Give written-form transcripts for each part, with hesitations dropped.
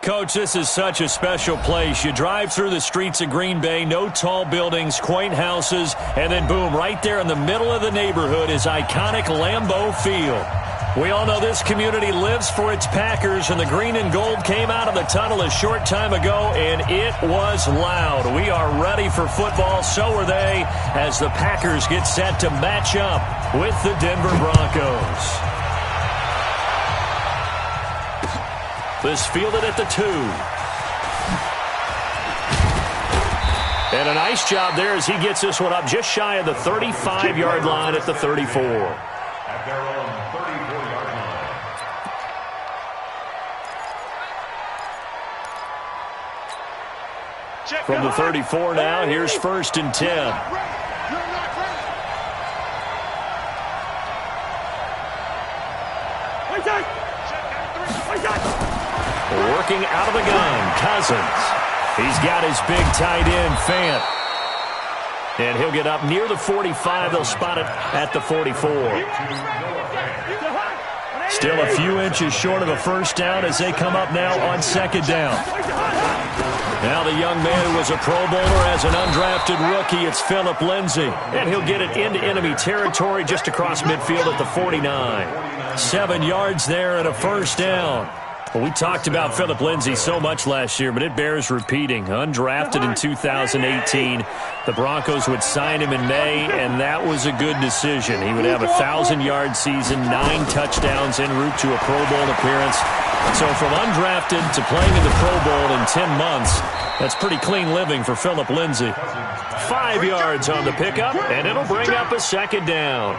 Coach, this is such a special place. You drive through the streets of Green Bay, no tall buildings, quaint houses, and then boom, right there in the middle of the neighborhood is iconic Lambeau Field. We all know this community lives for its Packers, and the green and gold came out of the tunnel a short time ago, and it was loud. We are ready for football, so are they, as the Packers get set to match up with the Denver Broncos. This fielded at the 2. And a nice job there as he gets this one up just shy of the 35-yard line at the 34. At their own 34-yard line. From the 34 now, here's 1st and 10. Working out of the gun, Cousins. He's got his big tight end, Fant. And he'll get up near the 45. They'll spot it at the 44. Still a few inches short of a first down as they come up now on 2nd down. Now the young man who was a Pro Bowler as an undrafted rookie, it's Phillip Lindsay. And he'll get it into enemy territory just across midfield at the 49. 7 yards there and a first down. Well, we talked about Phillip Lindsay so much last year, but it bears repeating. Undrafted in 2018. The Broncos would sign him in May, and that was a good decision. He would have a 1,000-yard season, 9 touchdowns en route to a Pro Bowl appearance. So from undrafted to playing in the Pro Bowl in 10 months, that's pretty clean living for Phillip Lindsay. 5 yards on the pickup, and it'll bring up a 2nd down.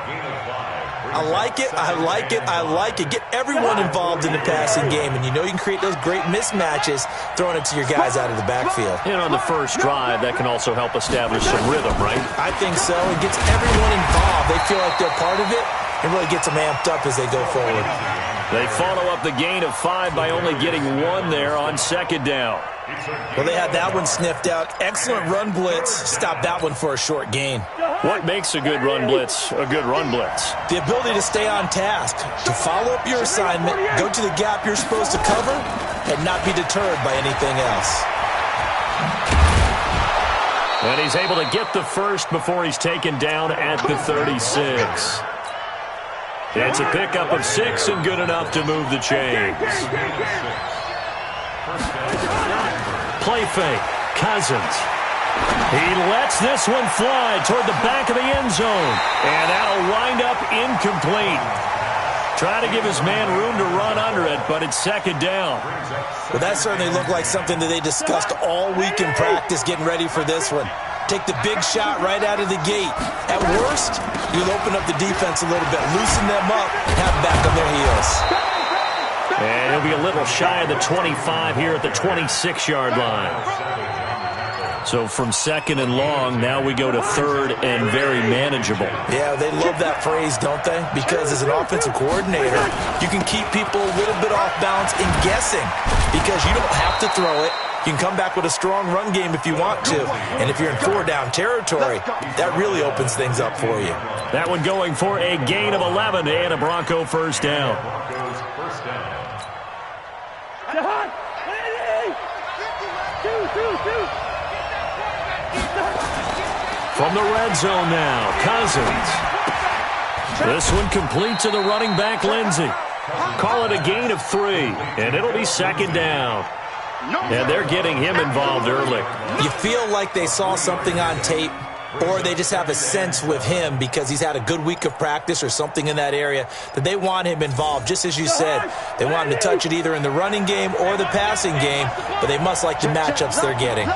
I like it, I like it, I like it. Get everyone involved in the passing game, and you know you can create those great mismatches throwing it to your guys out of the backfield. And on the first drive, that can also help establish some rhythm, right? I think so. It gets everyone involved. They feel like they're part of it, and really gets them amped up as they go forward. They follow up the gain of 5 by only getting 1 there on 2nd down. Well, they had that one sniffed out. Excellent run blitz. Stop that one for a short gain. What makes a good run blitz a good run blitz? The ability to stay on task, to follow up your assignment, go to the gap you're supposed to cover, and not be deterred by anything else. And he's able to get the first before he's taken down at the 36. It's a pickup of 6 and good enough to move the chains. Play fake. Cousins. He lets this one fly toward the back of the end zone. And that'll wind up incomplete. Trying to give his man room to run under it, but it's 2nd down. Well, that certainly looked like something that they discussed all week in practice getting ready for this one. Take the big shot right out of the gate. At worst, you'll open up the defense a little bit, loosen them up, have them back on their heels. And he'll be a little shy of the 25 here at the 26-yard line. So from 2nd and long, now we go to 3rd and very manageable. Yeah, they love that phrase, don't they? Because as an offensive coordinator, you can keep people a little bit off balance in guessing because you don't have to throw it. You can come back with a strong run game if you want to. And if you're in 4-down territory, that really opens things up for you. That one going for a gain of 11 and a Bronco first down. From the red zone now, Cousins. This one complete to the running back, Lindsay. Call it a gain of 3, and it'll be 2nd down. And they're getting him involved early. You feel like they saw something on tape, or they just have a sense with him because he's had a good week of practice or something in that area that they want him involved. Just as you said, they want him to touch it either in the running game or the passing game, but they must like the matchups they're getting.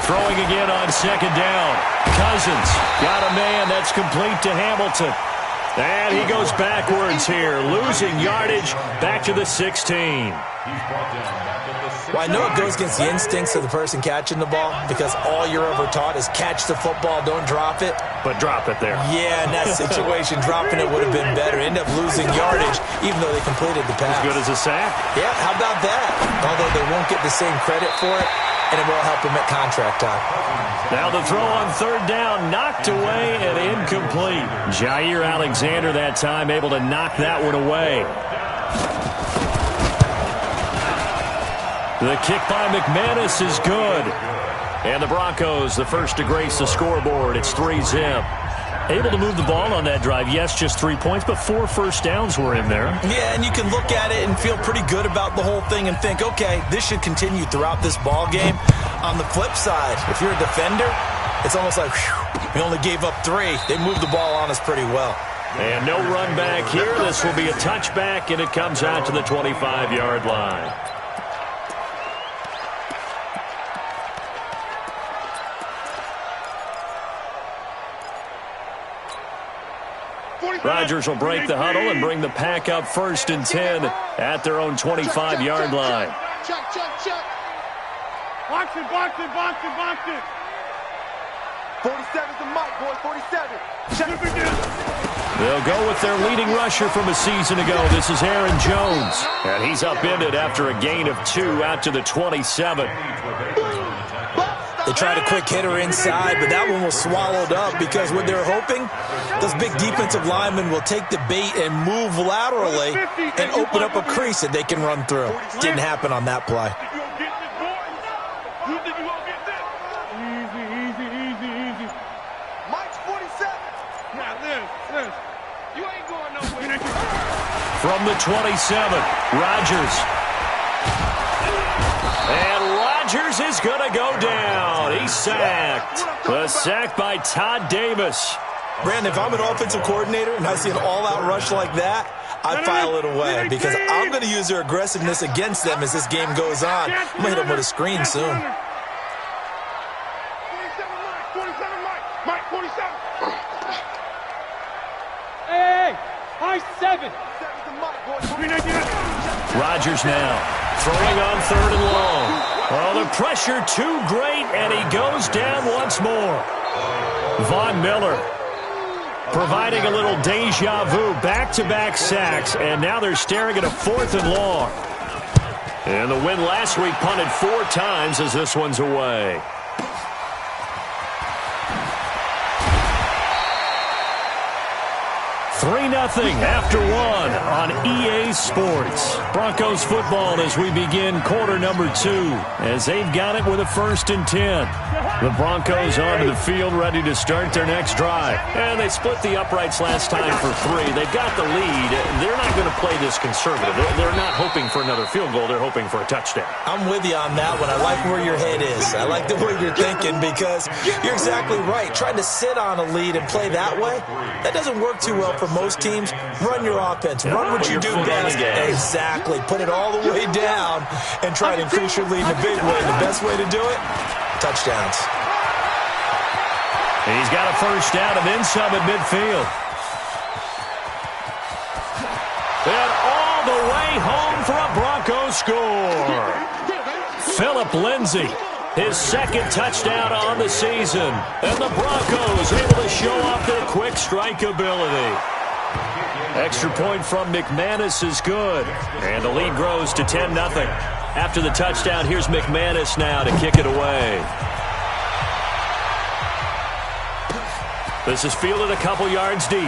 Throwing again on 2nd down. Cousins got a man that's complete to Hamilton. And he goes backwards here, losing yardage back to the 16. Well, I know it goes against the instincts of the person catching the ball because all you're ever taught is catch the football, don't drop it. But drop it there. Yeah, in that situation, dropping it would have been better. End up losing yardage even though they completed the pass. As good as a sack. Yeah, how about that? Although they won't get the same credit for it, and it will help him at contract time. Now the throw on third down, knocked away and incomplete. Jair Alexander that time able to knock that one away. The kick by McManus is good. And the Broncos, the first to grace the scoreboard. It's 3-zip. Able to move the ball on that drive. Yes, just 3 points, but 4 first downs were in there. Yeah, and you can look at it and feel pretty good about the whole thing and think, okay, this should continue throughout this ball game. On the flip side, if you're a defender, it's almost like, whew, we only gave up 3. They moved the ball on us pretty well. And no run back here. This will be a touchback, and it comes out to the 25-yard line. Rodgers will break the huddle and bring the pack up 1st and 10 at their own 25-yard line. Check. Box it. 47's the mic, boy, 47. Check. They'll go with their leading rusher from a season ago. This is Aaron Jones. And he's upended after a gain of 2 out to the 27. They tried a quick hitter inside, but that one was swallowed up because what they're hoping, those big defensive linemen will take the bait and move laterally and open up a crease that they can run through. Didn't happen on that play. You think you gonna get this? Easy. Mike's 47. Now this. You ain't going nowhere. From the 27, Rodgers. And Rodgers is going to go down. He's sacked. The sack by Todd Davis. Brandon, if I'm an offensive coordinator and I see an all-out rush like that, I file it away because I'm going to use their aggressiveness against them as this game goes on. I'm going to hit them with a screen soon. 47 Mike, 47. Hey, high 7. Rodgers now throwing on 3rd and long. Oh, the pressure too great, and he goes down once more. Von Miller providing a little deja vu, back-to-back sacks, and now they're staring at a 4th and long. And the win last week punted 4 times as this one's away. 3-0 after 1 on EA Sports. Broncos football as we begin quarter number 2 as they've got it with a 1st and 10. The Broncos onto the field ready to start their next drive. And they split the uprights last time for 3. They've got the lead. They're not going to play this conservative. They're not hoping for another field goal. They're hoping for a touchdown. I'm with you on that one. I like where your head is. I like the way you're thinking because you're exactly right. Trying to sit on a lead and play that way, that doesn't work too well for most teams. Run your offense. Run what you do best. Exactly. Put it all the way down and try to increase your lead in a big way. The best way to do it, touchdowns. And he's got a 1st down and then some at midfield. And all the way home for a Broncos score. Philip Lindsay, his 2nd touchdown on the season. And the Broncos able to show off their quick strike ability. Extra point from McManus is good. And the lead grows to 10-0. After the touchdown, here's McManus now to kick it away. This is fielded a couple yards deep.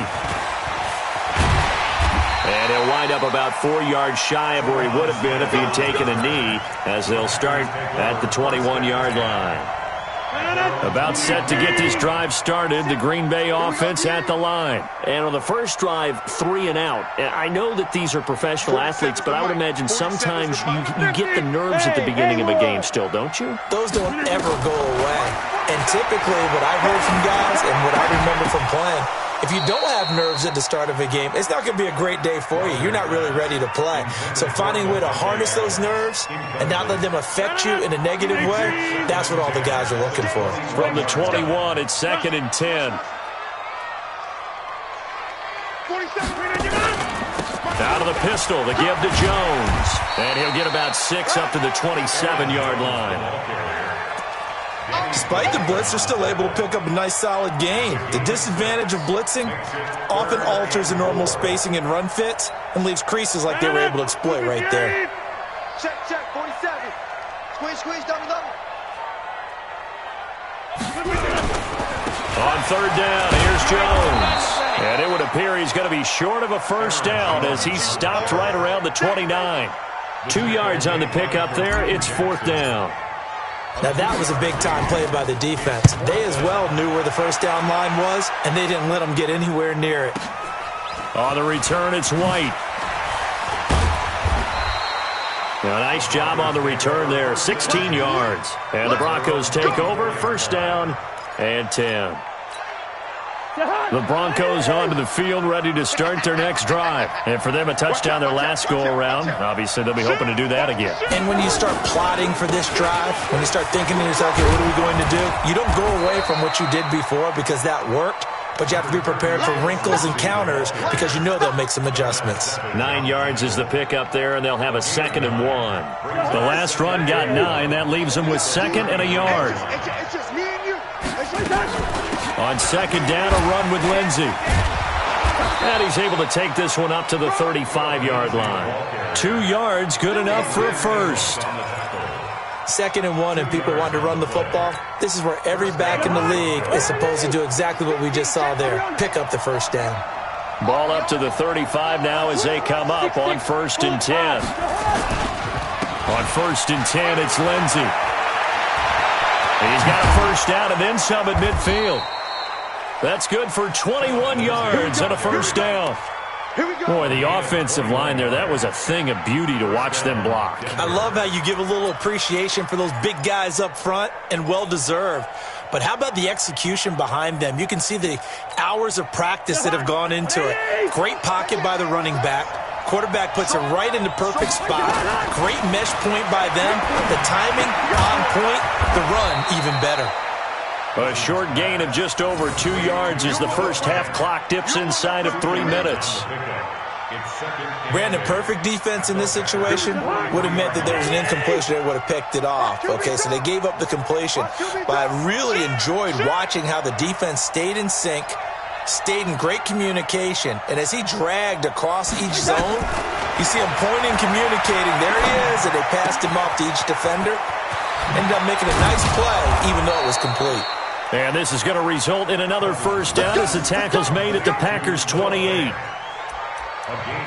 And he'll wind up about 4 yards shy of where he would have been if he had taken a knee, as they'll start at the 21-yard line. About set to get this drive started, the Green Bay offense at the line. And on the first drive, 3 and out. I know that these are professional athletes, but I would imagine sometimes you get the nerves at the beginning of a game still, don't you? Those don't ever go away. And typically what I've heard from guys and what I remember from playing, if you don't have nerves at the start of a game, it's not going to be a great day for you. You're not really ready to play. So finding a way to harness those nerves and not let them affect you in a negative way, that's what all the guys are looking for. From the 21, it's 2nd and 10. Out of the pistol, the give to Jones. And he'll get about 6 up to the 27-yard line. Despite the blitz, they're still able to pick up a nice, solid gain. The disadvantage of blitzing often alters the normal spacing and run fits and leaves creases like they were able to exploit right there. Check, 47. Squeeze, double. On third down, here's Jones. And it would appear he's going to be short of a first down as he stopped right around the 29. 2 yards on the pickup there. It's fourth down. Now, that was a big-time play by the defense. They as well knew where the first down line was, and they didn't let them get anywhere near it. On the return, it's White. Now, nice job on the return there, 16 yards. And the Broncos take over, first down and 10. The Broncos onto the field, ready to start their next drive. And for them, a touchdown their last go-around. Obviously, they'll be hoping to do that again. And when you start plotting for this drive, when you start thinking to yourself, okay, what are we going to do? You don't go away from what you did before because that worked. But you have to be prepared for wrinkles and counters because you know they'll make some adjustments. 9 yards is the pickup there, and they'll have a 2nd and 1. The last run got 9. That leaves them with 2nd and a yard. It's just me and you. On 2nd down, a run with Lindsey. And he's able to take this one up to the 35-yard line. 2 yards, good enough for a first. 2nd and 1, and people want to run the football. This is where every back in the league is supposed to do exactly what we just saw there. Pick up the first down. Ball up to the 35 now as they come up on 1st and 10. On 1st and 10, it's Lindsey. He's got a first down and then some at midfield. That's good for 21 yards and a first down. Boy, the offensive line there, that was a thing of beauty to watch them block. I love how you give a little appreciation for those big guys up front, and well-deserved. But how about the execution behind them? You can see the hours of practice that have gone into it. Great pocket by the running back. Quarterback puts it right in the perfect spot. Great mesh point by them. The timing on point. The run even better. A short gain of just over 2 yards as the first half clock dips inside of 3 minutes. Brandon, perfect defense in this situation would have meant that there was an incompletion. They would have picked it off. Okay, so they gave up the completion. But I really enjoyed watching how the defense stayed in sync, stayed in great communication. And as he dragged across each zone, you see him pointing, communicating. There he is, and they passed him off to each defender. Ended up making a nice play, even though it was complete. And this is going to result in another first down as the tackle's made at the Packers' 28.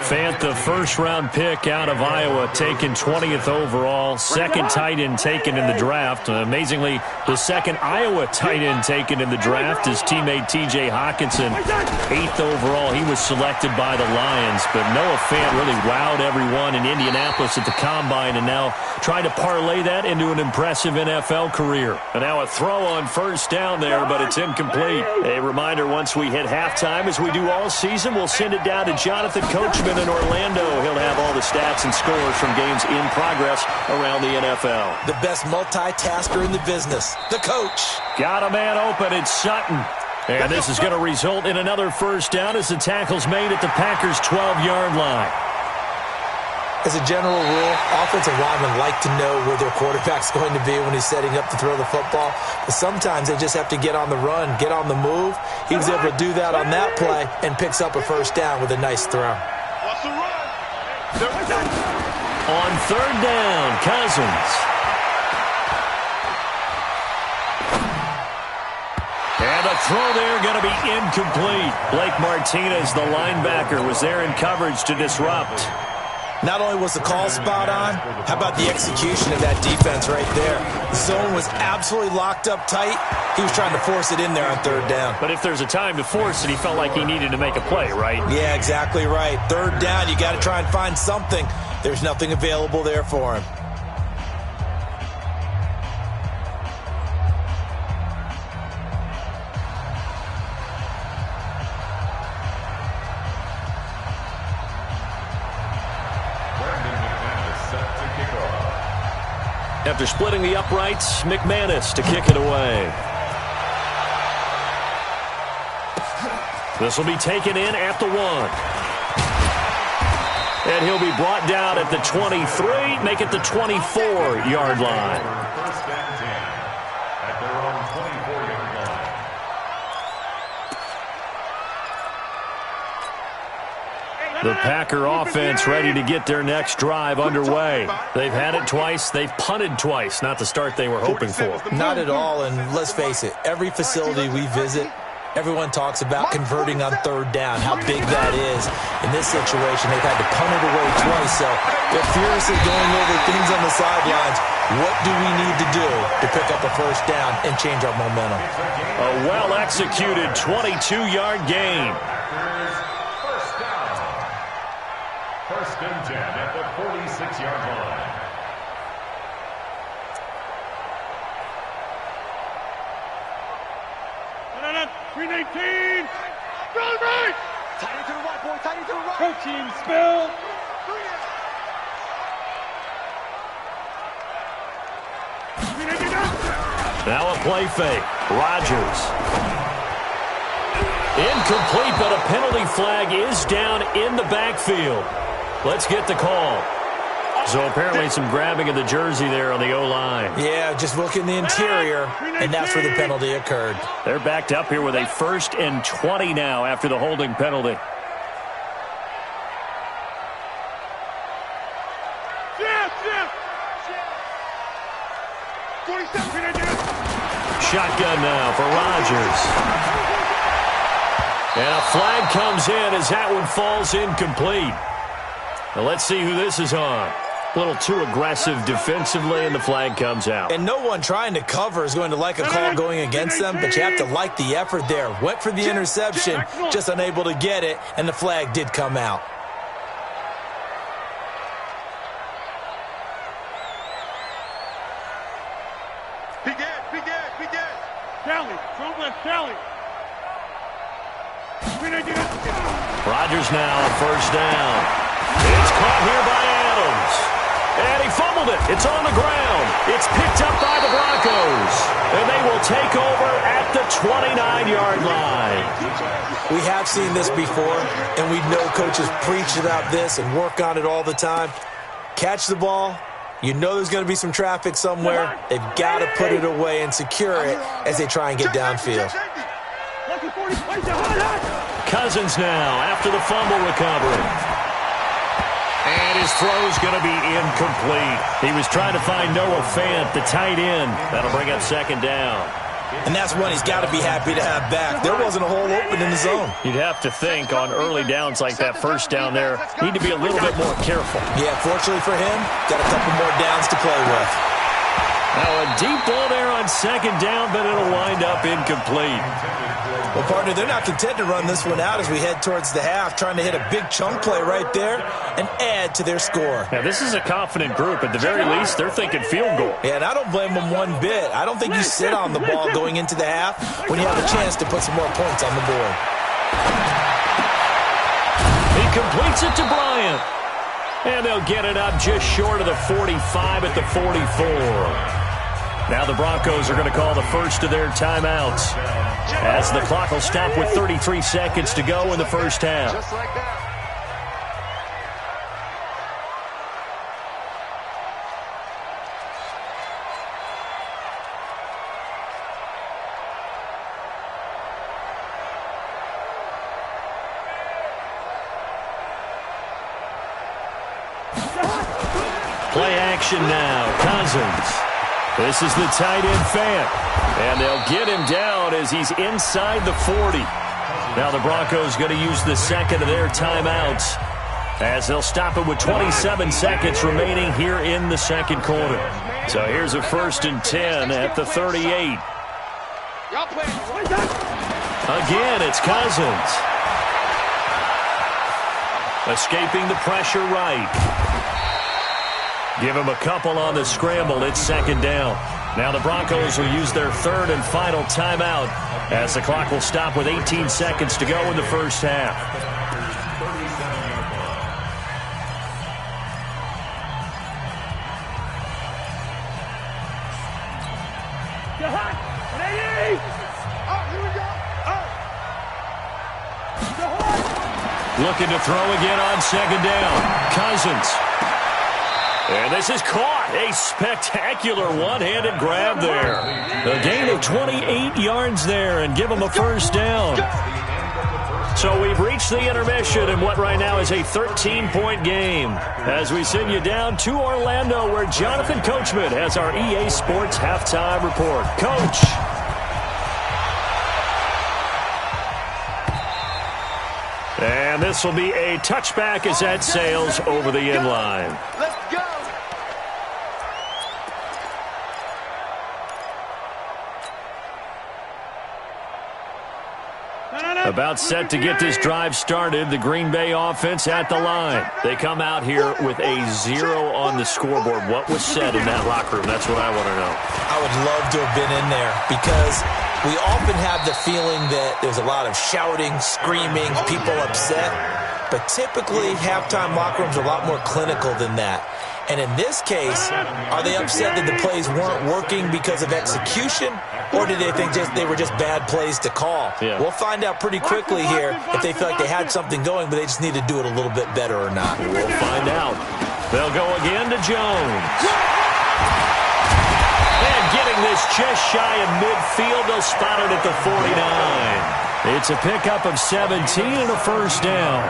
Fant, the first-round pick out of Iowa, taken 20th overall. Second tight end taken in the draft. Amazingly, the second Iowa tight end taken in the draft is teammate T.J. Hawkinson. 8th overall, he was selected by the Lions. But Noah Fant really wowed everyone in Indianapolis at the Combine and now trying to parlay that into an impressive NFL career. And now a throw on first down there, but it's incomplete. A reminder, once we hit halftime, as we do all season, we'll send it down to Jonathan Coachman in Orlando. He'll have all the stats and scores from games in progress around the NFL. The best multitasker in the business, the coach. Got a man open, it's Sutton. And this is going to result in another first down as the tackle's made at the Packers' 12-yard line. As a general rule, offensive linemen like to know where their quarterback's going to be when he's setting up to throw the football. But sometimes they just have to get on the run, get on the move. He was able to do that on that play and picks up a first down with a nice throw. On third down, Cousins. And the throw there going to be incomplete. Blake Martinez, the linebacker, was there in coverage to disrupt. Not only was the call spot on, how about the execution of that defense right there? The zone was absolutely locked up tight. He was trying to force it in there on third down. But if there's a time to force it, he felt like he needed to make a play, right? Yeah, exactly right. Third down, you got to try and find something. There's nothing available there for him. After splitting the uprights, McManus to kick it away. This will be taken in at the 1. And he'll be brought down at the 23, make it the 24-yard line. First and 10 at their own 24-yard line. The Packer offense ready to get their next drive underway. They've had it twice. They've punted twice. Not the start they were hoping for. Not at all, and let's face it, every facility we visit, Everyone talks about converting on third down, how big that is. In this situation, they've had to punt it away twice, so they're furiously going over things on the sidelines. What do we need to do to pick up a first down and change our momentum? A well-executed 22-yard gain. First down. First and 10 at the 46-yard line. Green 18. Run right. Tight to the right, boy. Tight to the right. Go team, spill. Now a play fake. Rodgers. Incomplete, but a penalty flag is down in the backfield. Let's get the call. So apparently some grabbing of the jersey there on the O-line. Yeah, just look in the interior, and that's where the penalty occurred. They're backed up here with a 1st and 20 now after the holding penalty. Shotgun now for Rodgers. And a flag comes in as that one falls incomplete. Now let's see who this is on. A little too aggressive defensively, and the flag comes out. And no one trying to cover is going to like a call going against them, but you have to like the effort there. Went for the interception, just unable to get it, and the flag did come out. Rodgers now on first down. It's caught here by Adams. And he fumbled it. It's on the ground. It's picked up by the Broncos. And they will take over at the 29-yard line. We have seen this before, and we know coaches preach about this and work on it all the time. Catch the ball. You know there's going to be some traffic somewhere. They've got to put it away and secure it as they try and get downfield. Cousins now after the fumble recovery. And his throw's going to be incomplete. He was trying to find Noah Fant, the tight end. That'll bring up second down. And that's one he's got to be happy to have back. There wasn't a hole open in the zone. You'd have to think on early downs like that first down there, need to be a little bit more careful. Yeah, fortunately for him, got a couple more downs to play with. Now a deep ball there on second down, but it'll wind up incomplete. Well, partner, they're not content to run this one out as we head towards the half, trying to hit a big chunk play right there and add to their score. Now, this is a confident group. At the very least, they're thinking field goal. Yeah, and I don't blame them one bit. I don't think you sit on the ball going into the half when you have a chance to put some more points on the board. He completes it to Bryant. And they'll get it up just short of the 45 at the 44. Now the Broncos are going to call the first of their timeouts as the clock will stop with 33 seconds to go in the first half. Just like that. Play action now. Cousins. This is the tight end Fant. And they'll get him down as he's inside the 40. Now the Broncos going to use the second of their timeouts as they'll stop it with 27 seconds remaining here in the second quarter. So here's a 1st and 10 at the 38. Again, it's Cousins. Escaping the pressure right. Give him a couple on the scramble. It's second down. Now the Broncos will use their third and final timeout as the clock will stop with 18 seconds to go in the first half. Looking to throw again on second down. Cousins. And this is caught. A spectacular one-handed grab there. A gain of 28 yards there and give them a first down. So we've reached the intermission in what right now is a 13-point game as we send you down to Orlando where Jonathan Coachman has our EA Sports halftime report. Coach. And this will be a touchback as that sails over the end line. Let's go. About set to get this drive started, the Green Bay offense at the line. They come out here with a 0 on the scoreboard. What was said in that locker room? That's what I want to know. I would love to have been in there because we often have the feeling that there's a lot of shouting, screaming, people upset. But typically, halftime locker rooms are a lot more clinical than that. And in this case, are they upset that the plays weren't working because of execution, or did they think they were just bad plays to call? Yeah. We'll find out pretty quickly here if they feel like they had something going, but they just need to do it a little bit better or not. We'll find out. They'll go again to Jones. And getting this just shy of midfield, they'll spot it at the 49. It's a pickup of 17 and a first down.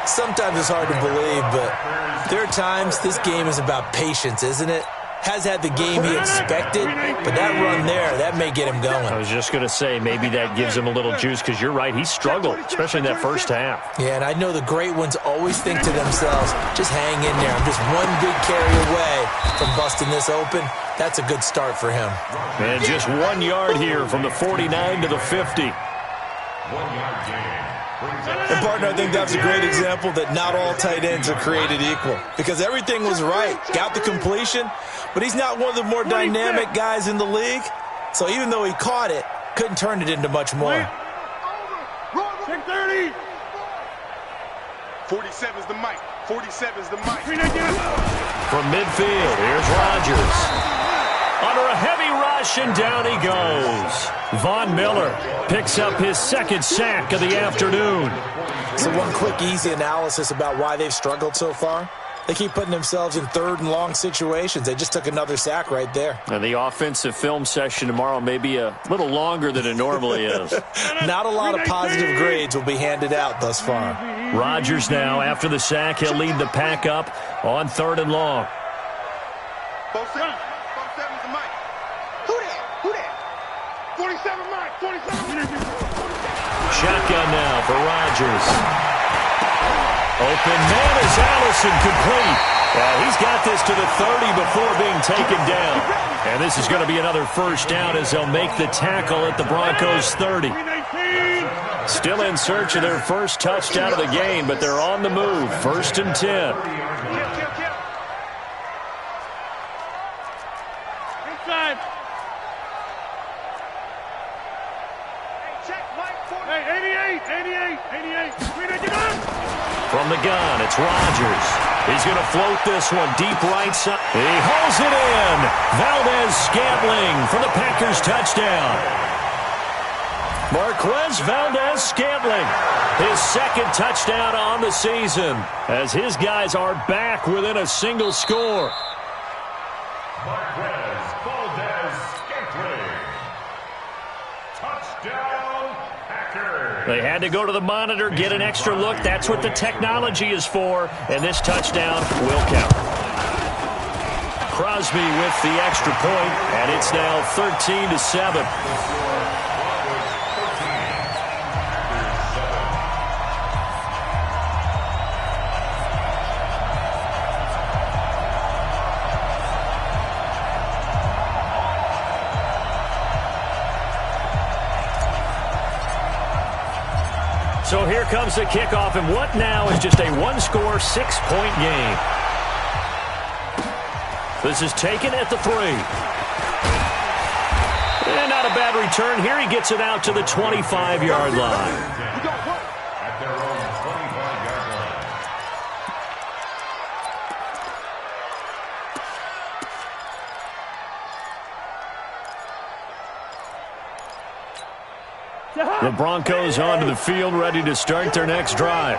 Sometimes it's hard to believe, but there are times this game is about patience, isn't it? Has had the game he expected, but that run there, that may get him going. I was just going to say, maybe that gives him a little juice, because you're right, he struggled, especially in that first half. Yeah, and I know the great ones always think to themselves, just hang in there. I'm just one big carry away from busting this open. That's a good start for him. And just 1 yard here from the 49 to the 50. 1 yard gain. And, partner, I think that's a great example that not all tight ends are created equal because everything was right. Got the completion, but he's not one of the more dynamic guys in the league. So even though he caught it, couldn't turn it into much more. 30. 47's the mic. 47's the mic. From midfield, here's Rodgers. Under a heavy rush, and down he goes. Von Miller picks up his second sack of the afternoon. So one quick, easy analysis about why they've struggled so far. They keep putting themselves in third and long situations. They just took another sack right there. And the offensive film session tomorrow may be a little longer than it normally is. Not a lot of positive grades will be handed out thus far. Rodgers now, after the sack, he'll lead the pack up on 3rd and long. 47's the mic. Who that? 47 mic. 47. Shotgun now for Rodgers. Open man is Allison, complete. He's got this to the 30 before being taken down. And this is going to be another first down as they'll make the tackle at the Broncos' 30. Still in search of their first touchdown of the game, but they're on the move. 1st and 10. Inside. Hey, 88. From the gun, it's Rodgers. He's going to float this one deep right side. He hauls it in. Valdez-Scantling for the Packers touchdown. Marquez Valdez-Scantling, his second touchdown on the season, as his guys are back within a single score. Marquez Valdez-Scantling. Touchdown, Packers. They had to go to the monitor, get an extra look. That's what the technology is for, and this touchdown will count. Crosby with the extra point, and it's now 13-7. So here comes the kickoff, and what now is just a one-score, 6-point game. This is taken at the 3. And not a bad return. Here he gets it out to the 25-yard line. At their own 25-yard line. The Broncos onto the field, ready to start their next drive.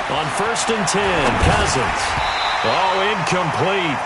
On 1st and 10, Cousins. Oh, incomplete.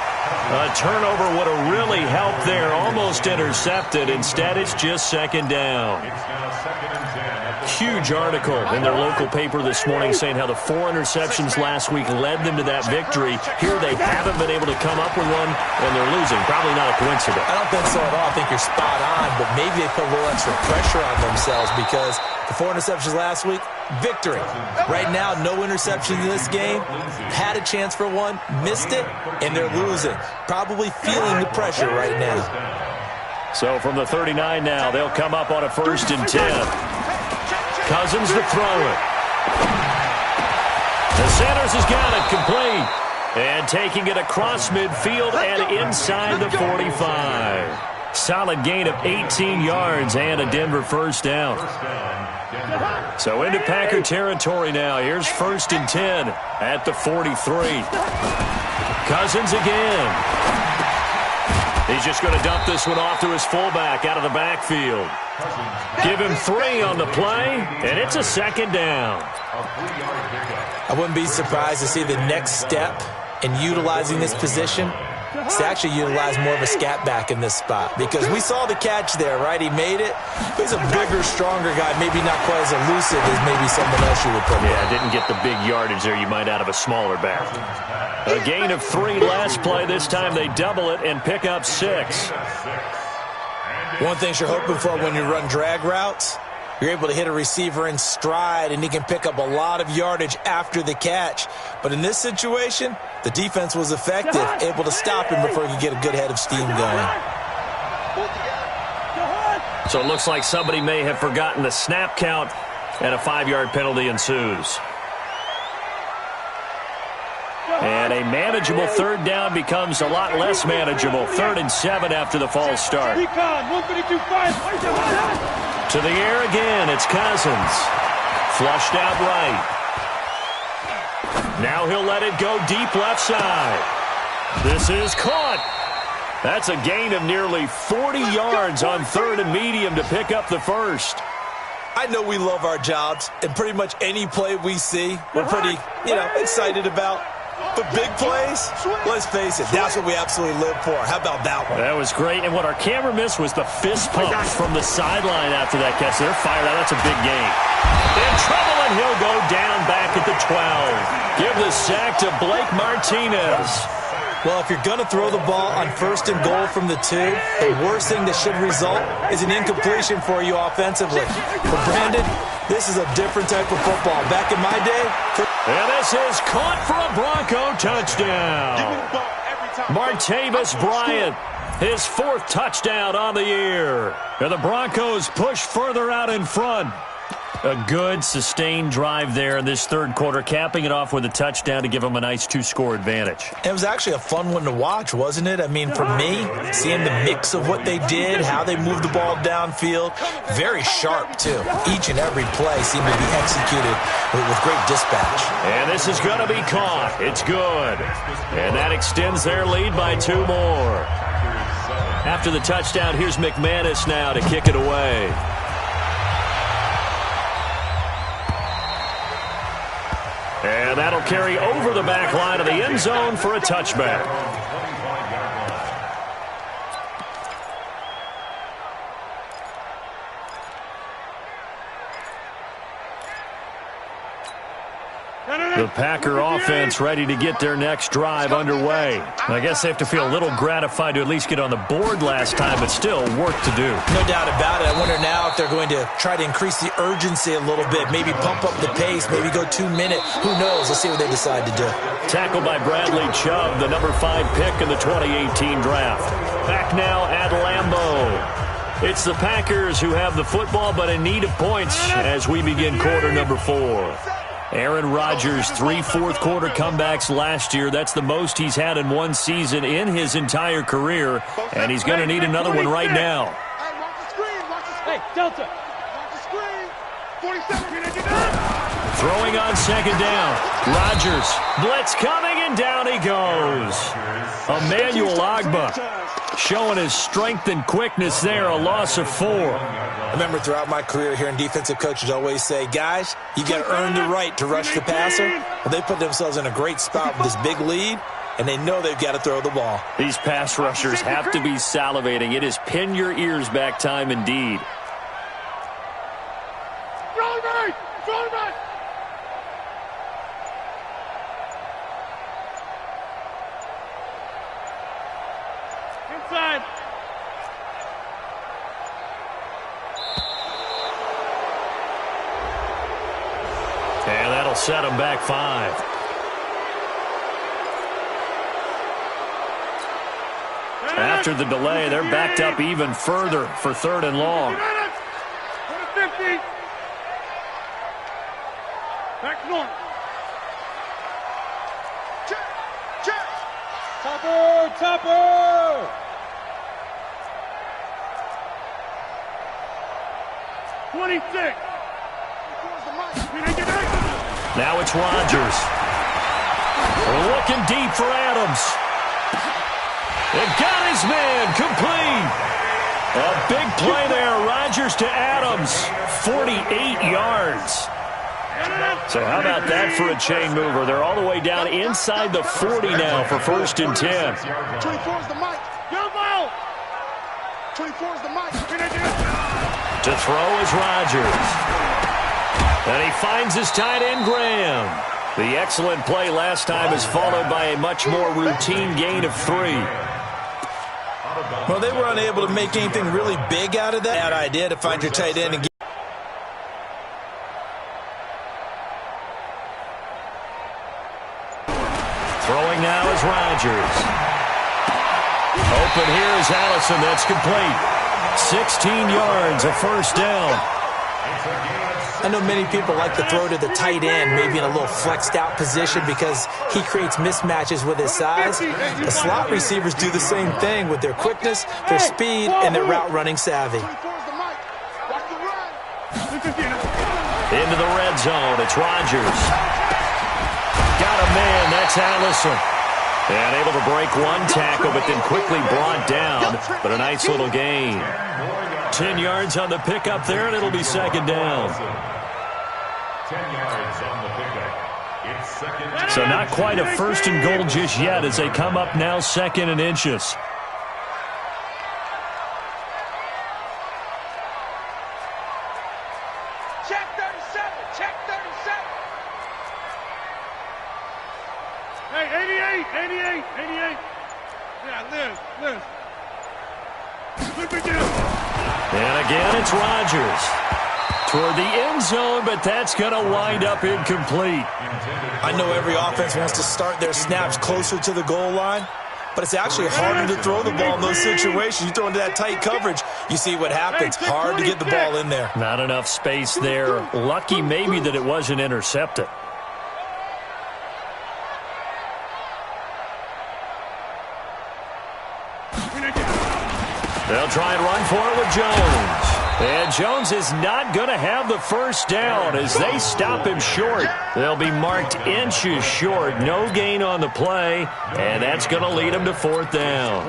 A turnover would have really helped there. Almost intercepted. Instead, it's just 2nd down. It's now 2nd and 10 at Huge article in their local paper this morning saying how the 4 interceptions last week led them to that victory. Here they haven't been able to come up with one, and they're losing. Probably not a coincidence. I don't think so at all. I think you're spot on, but maybe they put a little extra pressure on themselves because the 4 interceptions last week, victory. Right now, no interceptions in this game. Had a chance for one, missed it, and they're losing. Probably feeling the pressure right now. So from the 39 now, they'll come up on a 1st and 10. Cousins to throw it. The Sanders has got it complete. And taking it across midfield and inside the 45. Solid gain of 18 yards and a Denver 1st down. So into Packer territory now. Here's 1st and 10 at the 43. Cousins again. He's just going to dump this one off to his fullback out of the backfield. Give him 3 on the play, and it's a 2nd down. I wouldn't be surprised to see the next step in utilizing this position is to actually utilize more of a scat back in this spot. Because we saw the catch there, right? He made it. But he's a bigger, stronger guy, maybe not quite as elusive as maybe someone else you would put there. Didn't get the big yardage there you might out of a smaller back. A gain of 3 last play. This time they double it and pick up 6. One thing you're hoping for when you run drag routes, you're able to hit a receiver in stride, and he can pick up a lot of yardage after the catch. But in this situation, the defense was effective, able to stop him before he could get a good head of steam going. So it looks like somebody may have forgotten the snap count, and a 5-yard penalty ensues. And a manageable 3rd down becomes a lot less manageable. 3rd and 7 after the false start. To the air again, it's Cousins. Flushed out right. Now he'll let it go deep left side. This is caught. That's a gain of nearly 40 yards on 3rd and medium to pick up the 1st. I know we love our jobs, and pretty much any play we see, we're pretty, excited about. But big plays, let's face it, that's what we absolutely live for. How about that one? That was great, and what our camera missed was the fist pumps from the sideline after that catch. They're fired out. That's a big gain. In trouble, and he'll go down back at the 12. Give the sack to Blake Martinez. Well, if you're going to throw the ball on 1st and goal from the 2, the worst thing that should result is an incompletion for you offensively. But Brandon, this is a different type of football. Back in my day... And this is caught for a Bronco touchdown. Martavis Bryant, his 4th touchdown on the year. And the Broncos push further out in front. A good, sustained drive there in this 3rd quarter, capping it off with a touchdown to give them a nice 2-score advantage. It was actually a fun one to watch, wasn't it? I mean, for me, seeing the mix of what they did, how they moved the ball downfield, very sharp, too. Each and every play seemed to be executed with great dispatch. And this is going to be caught. It's good. And that extends their lead by 2 more. After the touchdown, here's McManus now to kick it away. And that'll carry over the back line of the end zone for a touchback. The Packer offense ready to get their next drive underway. I guess they have to feel a little gratified to at least get on the board last time, but still work to do. No doubt about it. I wonder now if they're going to try to increase the urgency a little bit, maybe pump up the pace, maybe go 2-minute. Who knows? Let's see what they decide to do. Tackled by Bradley Chubb, the number 5 pick in the 2018 draft. Back now at Lambeau. It's the Packers who have the football, but in need of points as we begin quarter number 4. Aaron Rodgers, 3 fourth-quarter comebacks last year. That's the most he's had in one season in his entire career, and he's going to need another one right now. Hey, watch the screen, watch the screen. Hey, Delta. Watch the screen. 47. Throwing on 2nd down. Rodgers, blitz coming, and down he goes. Emmanuel Ogbah showing his strength and quickness there, a loss of 4. I remember throughout my career hearing defensive coaches always say, guys, you got to earn the right to rush the passer. Well, they put themselves in a great spot with this big lead, and they know they've got to throw the ball. These pass rushers have to be salivating. It is pin your ears back time indeed. Throw That'll set them back 5. After the delay, they're backed up even further for 3rd and long. Back north. Check. Topper! 26. Now it's Rodgers. We're looking deep for Adams. It got his man complete. A big play there. Rodgers to Adams. 48 yards. So how about that for a chain mover? They're all the way down inside the 40 now for 1st and 10. 24 is the mic. 24 is the mic. To throw is Rodgers. And he finds his tight end, Graham. The excellent play last time is followed by a much more routine gain of 3. Well, they were unable to make anything really big out of that. Bad idea to find your tight end and get. Throwing now is Rodgers. Open here is Allison. That's complete. 16 yards, a 1st down. I know many people like to throw to the tight end, maybe in a little flexed out position because he creates mismatches with his size. The slot receivers do the same thing with their quickness, their speed, and their route running savvy. Into the red zone, it's Rodgers. Got a man, that's Allison. And able to break one tackle, but then quickly brought down. But a nice little gain. 10 yards on the pickup there, and it'll be 2nd down. 10 yards on the pickup. It's 2nd. So not quite a 1st and goal just yet as they come up now 2nd and inches. Check 37. Check 37. Hey, 88. Yeah, Liz. And again, it's Rodgers. Toward the end zone, but that's going to wind up incomplete. I know every offense wants to start their snaps closer to the goal line, but it's actually harder to throw the ball in those situations. You throw into that tight coverage, you see what happens. Hard to get the ball in there. Not enough space there. Lucky maybe that it wasn't intercepted. They'll try and run for it with Jones. And Jones is not going to have the 1st down as they stop him short. They'll be marked inches short. No gain on the play, and that's going to lead him to 4th down.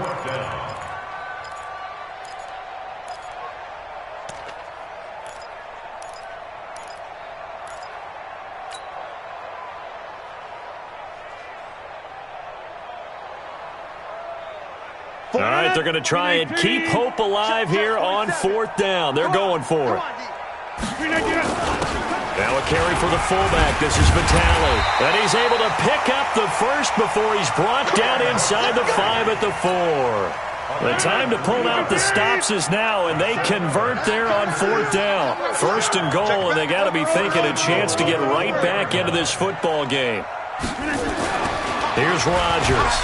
All right, they're going to try and keep hope alive here on 4th down. They're going for it. Now a carry for the fullback. This is Vitale. And he's able to pick up the 1st before he's brought down inside the 5 at the 4. The time to pull out the stops is now, and they convert there on 4th down. 1st and goal, and they got to be thinking a chance to get right back into this football game. Here's Rodgers.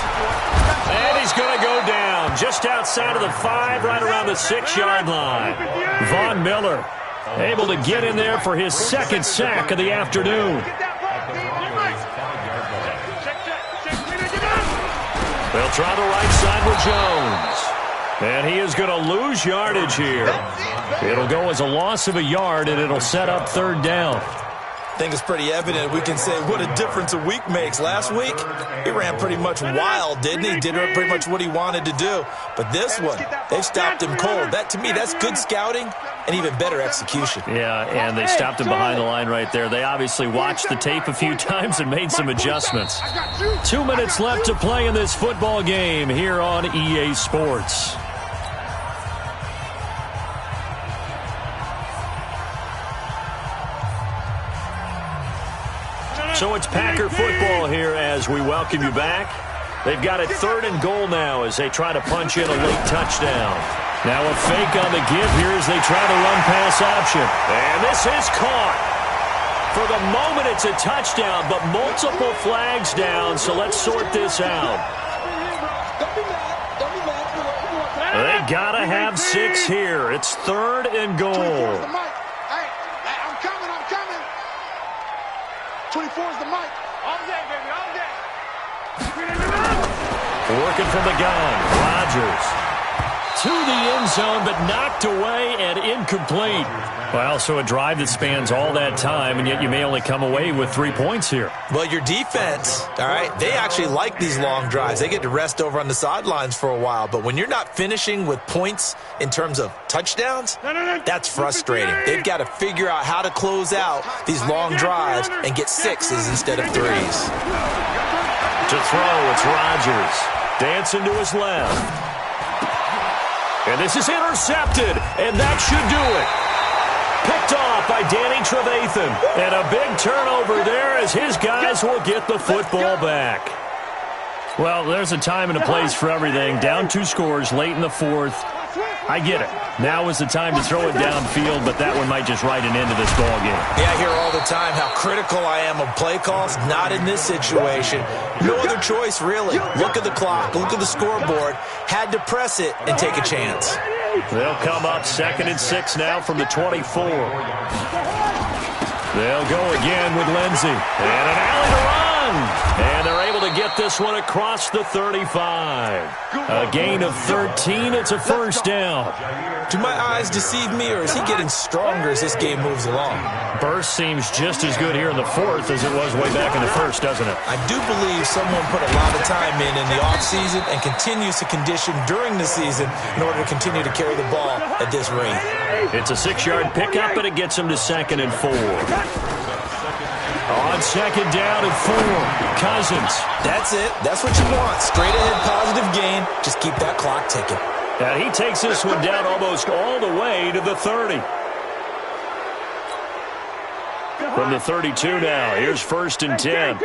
And he's going to go down just outside of the 5, right around the 6-yard line. Von Miller able to get in there for his 2nd sack of the afternoon. They'll try the right side with Jones. And he is going to lose yardage here. It'll go as a loss of a yard, and it'll set up 3rd down. I think it's pretty evident. We can say what a difference a week makes. Last week, he ran pretty much wild, didn't he? Did pretty much what he wanted to do. But this one, they've stopped him cold. That, to me, that's good scouting and even better execution. Yeah, and they stopped him behind the line right there. They obviously watched the tape a few times and made some adjustments. 2 minutes left to play in this football game here on EA Sports. So it's Packer football here as we welcome you back. They've got it 3rd and goal now as they try to punch in a late touchdown. Now a fake on the give here as they try to run pass option. And this is caught. For the moment, it's a touchdown, but multiple flags down, so let's sort this out. They gotta have 6 here. It's 3rd and goal. 24 is the mic. Hey, I'm coming. 24 is the mic. All day, baby, all day. Working from the gun, Rodgers. To the end zone, but knocked away and incomplete. Well, so a drive that spans all that time, and yet you may only come away with 3 points here. Well, your defense, all right, they actually like these long drives. They get to rest over on the sidelines for a while. But when you're not finishing with points in terms of touchdowns, that's frustrating. They've got to figure out how to close out these long drives and get 6s instead of 3s. To throw, it's Rodgers. Dancing to his left. And this is intercepted, and that should do it. Picked off by Danny Trevathan. And a big turnover there as his guys will get the football back. Well, there's a time and a place for everything. Down 2 scores late in the 4th. I get it. Now is the time to throw it downfield, but that one might just write an end to this ball game. Yeah, I hear all the time how critical I am of play calls. Not in this situation. No other choice, really. Look at the clock. Look at the scoreboard. Had to press it and take a chance. They'll come up 2nd and 6 now from the 24. They'll go again with Lindsey. And an alley to run. And they're able to get this one across the 35. A gain of 13. It's a 1st down. Do my eyes deceive me, or is he getting stronger as this game moves along? Burst seems just as good here in the 4th as it was way back in the 1st, doesn't it? I do believe someone put a lot of time in the offseason and continues to condition during the season in order to continue to carry the ball at this rate. It's a 6-yard pickup, and it gets him to 2nd and 4. On 2nd down and 4, Cousins. That's it. That's what you want. Straight ahead positive gain. Just keep that clock ticking. And he takes this one down almost all the way to the 30. From the 32 now, here's 1st and 10.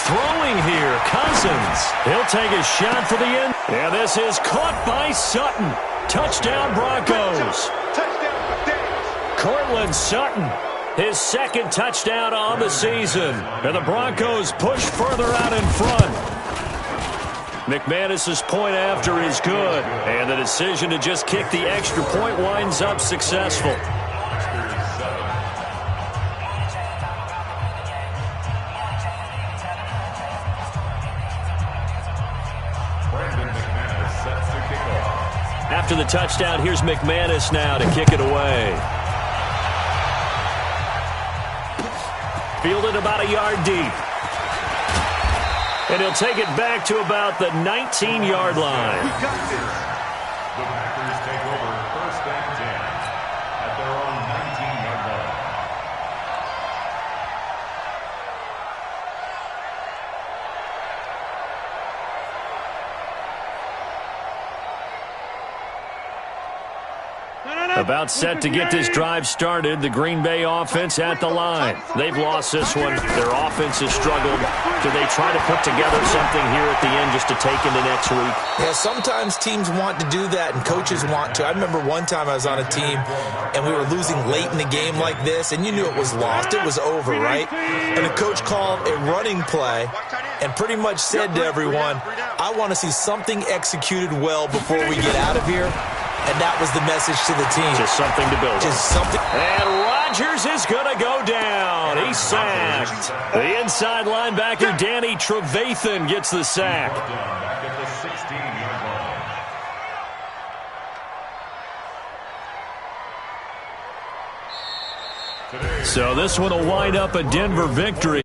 Throwing here, Cousins. He'll take a shot for the end. And this is caught by Sutton. Touchdown, Broncos. Cortland Sutton, his 2nd touchdown on the season. And the Broncos push further out in front. McManus's point after is good. And the decision to just kick the extra point winds up successful. After the touchdown, here's McManus now to kick it away. Fielded about a yard deep. And he'll take it back to about the 19-yard line. The Packers take over 1st and 10 at their own 19-yard line. About set to get this drive started. The Green Bay offense at the line. They've lost this one. Their offense has struggled. Do they try to put together something here at the end just to take into next week? Yeah, sometimes teams want to do that and coaches want to. I remember one time I was on a team and we were losing late in the game like this, and you knew it was lost. It was over, right? And the coach called a running play and pretty much said to everyone, I want to see something executed well before we get out of here. And that was the message to the team. Just something to build. Just something. And Rodgers is going to go down. He's sacked. The inside linebacker, Danny Trevathan, gets the sack. Back at the 16-yard line. So this one will wind up a Denver victory.